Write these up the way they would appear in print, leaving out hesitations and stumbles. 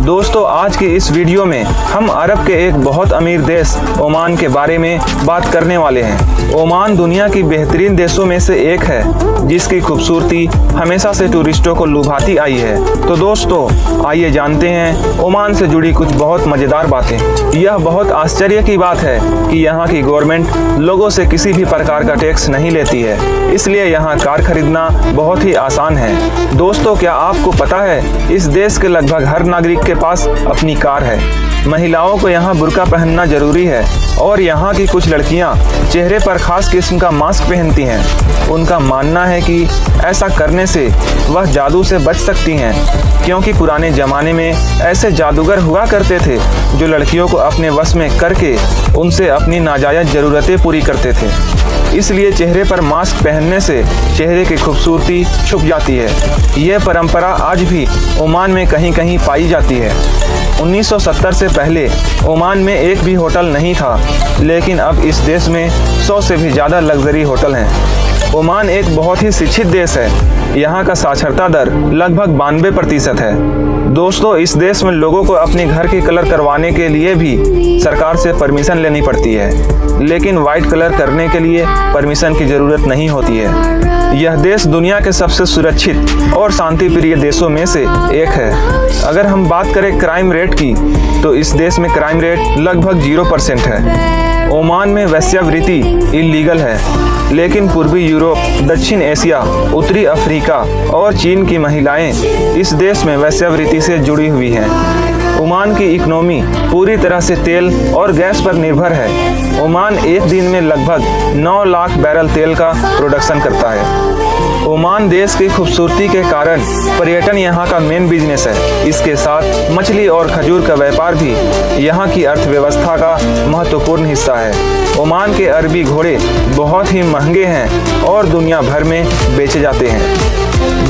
दोस्तों आज की इस वीडियो में हम अरब के एक बहुत अमीर देश ओमान के बारे में बात करने वाले हैं। ओमान दुनिया की बेहतरीन देशों में से एक है जिसकी खूबसूरती हमेशा से टूरिस्टों को लुभाती आई है। तो दोस्तों आइए जानते हैं ओमान से जुड़ी कुछ बहुत मज़ेदार बातें। यह बहुत आश्चर्य की बात है कि यहाँ की गवर्नमेंट लोगों से किसी भी प्रकार का टैक्स नहीं लेती है, इसलिए यहाँ कार खरीदना बहुत ही आसान है। दोस्तों क्या आपको पता है इस देश के लगभग हर नागरिक के पास अपनी कार है। महिलाओं को यहाँ बुर्का पहनना जरूरी है और यहाँ की कुछ लड़कियाँ चेहरे पर खास किस्म का मास्क पहनती हैं। उनका मानना है कि ऐसा करने से वह जादू से बच सकती हैं, क्योंकि पुराने ज़माने में ऐसे जादूगर हुआ करते थे जो लड़कियों को अपने वश में करके उनसे अपनी नाजायज़ ज़रूरतें पूरी करते थे। इसलिए चेहरे पर मास्क पहनने से चेहरे की खूबसूरती छुप जाती है। यह परंपरा आज भी ओमान में कहीं कहीं पाई जाती है। 1970 से पहले ओमान में एक भी होटल नहीं था, लेकिन अब इस देश में 100 से भी ज़्यादा लग्जरी होटल हैं। ओमान एक बहुत ही शिक्षित देश है। यहाँ का साक्षरता दर लगभग 92% है। दोस्तों इस देश में लोगों को अपने घर की कलर करवाने के लिए भी सरकार से परमिशन लेनी पड़ती है, लेकिन वाइट कलर करने के लिए परमिशन की ज़रूरत नहीं होती है। यह देश दुनिया के सबसे सुरक्षित और शांति प्रिय देशों में से एक है। अगर हम बात करें क्राइम रेट की, तो इस देश में क्राइम रेट लगभग 0% है। ओमान में वेश्यावृत्ति इलीगल है, लेकिन पूर्वी यूरोप, दक्षिण एशिया, उत्तरी अफ्रीका और चीन की महिलाएं इस देश में वेश्यावृत्ति से जुड़ी हुई हैं। ओमान की इकोनॉमी पूरी तरह से तेल और गैस पर निर्भर है। ओमान एक दिन में लगभग 9 लाख बैरल तेल का प्रोडक्शन करता है। ओमान देश की खूबसूरती के कारण पर्यटन यहाँ का मेन बिजनेस है। इसके साथ मछली और खजूर का व्यापार भी यहाँ की अर्थव्यवस्था का महत्वपूर्ण हिस्सा है। ओमान के अरबी घोड़े बहुत ही महंगे हैं और दुनिया भर में बेचे जाते हैं।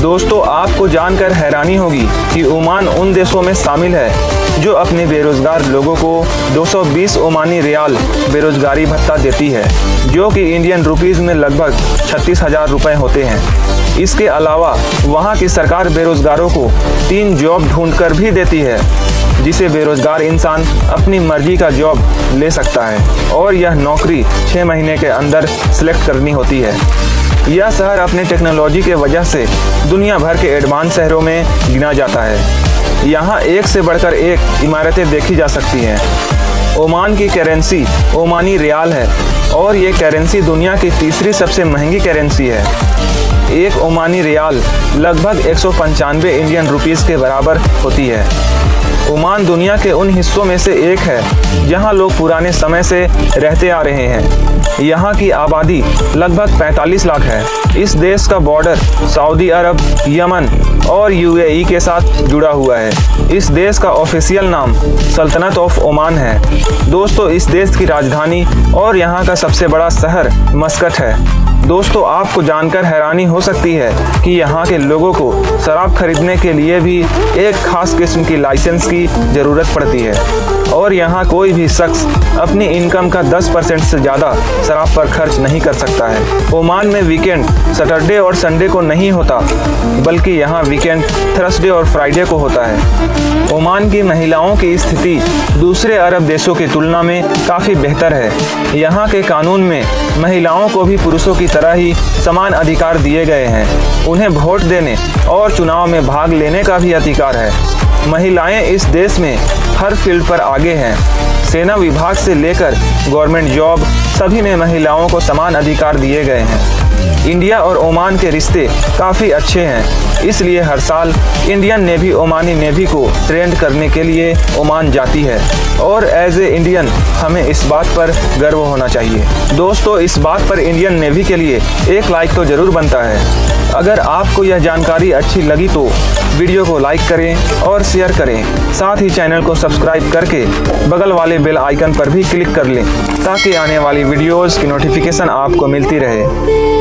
दोस्तों आपको जानकर हैरानी होगी कि ओमान उन देशों में शामिल है जो अपने बेरोजगार लोगों को 220 ओमानी रियाल बेरोजगारी भत्ता देती है, जो कि इंडियन रुपीस में लगभग 36,000 रुपये होते हैं। इसके अलावा वहां की सरकार बेरोजगारों को 3 जॉब ढूंढकर भी देती है, जिसे बेरोजगार इंसान अपनी मर्जी का जॉब ले सकता है और यह नौकरी 6 महीने के अंदर सिलेक्ट करनी होती है। यह शहर अपने टेक्नोलॉजी के वजह से दुनिया भर के एडवांस शहरों में गिना जाता है। यहाँ एक से बढ़कर एक इमारतें देखी जा सकती हैं। ओमान की करेंसी ओमानी रियाल है और ये करेंसी दुनिया की तीसरी सबसे महंगी करेंसी है। एक ओमानी रियाल लगभग 195 इंडियन रुपीस के बराबर होती है। ओमान दुनिया के उन हिस्सों में से एक है जहां लोग पुराने समय से रहते आ रहे हैं। यहाँ की आबादी लगभग 45 लाख है। इस देश का बॉर्डर सऊदी अरब, यमन और यूएई के साथ जुड़ा हुआ है। इस देश का ऑफिशियल नाम सल्तनत ऑफ ओमान है। दोस्तों इस देश की राजधानी और यहाँ का सबसे बड़ा शहर मस्कट है। दोस्तों आपको जानकर हैरानी हो सकती है कि यहाँ के लोगों को शराब खरीदने के लिए भी एक खास किस्म की लाइसेंस की ज़रूरत पड़ती है और यहाँ कोई भी शख्स अपनी इनकम का 10% से ज़्यादा शराब पर खर्च नहीं कर सकता है। ओमान में वीकेंड सैटरडे और संडे को नहीं होता, बल्कि यहाँ वीकेंड थर्सडे और फ्राइडे को होता है। ओमान की महिलाओं की स्थिति दूसरे अरब देशों की तुलना में काफ़ी बेहतर है। यहाँ के कानून में महिलाओं को भी पुरुषों की तरह ही समान अधिकार दिए गए हैं। उन्हें वोट देने और चुनाव में भाग लेने का भी अधिकार है। महिलाएं इस देश में हर फील्ड पर आगे हैं। सेना विभाग से लेकर गवर्नमेंट जॉब सभी में महिलाओं को समान अधिकार दिए गए हैं। इंडिया और ओमान के रिश्ते काफ़ी अच्छे हैं, इसलिए हर साल इंडियन नेवी ओमानी नेवी को ट्रेन करने के लिए ओमान जाती है और एज ए इंडियन हमें इस बात पर गर्व होना चाहिए। दोस्तों इस बात पर इंडियन नेवी के लिए एक लाइक तो ज़रूर बनता है। अगर आपको यह जानकारी अच्छी लगी तो वीडियो को लाइक करें और शेयर करें। साथ ही चैनल को सब्सक्राइब करके बगल वाले बेल आइकन पर भी क्लिक कर लें, ताकि आने वाली वीडियोज़ की नोटिफिकेशन आपको मिलती रहे।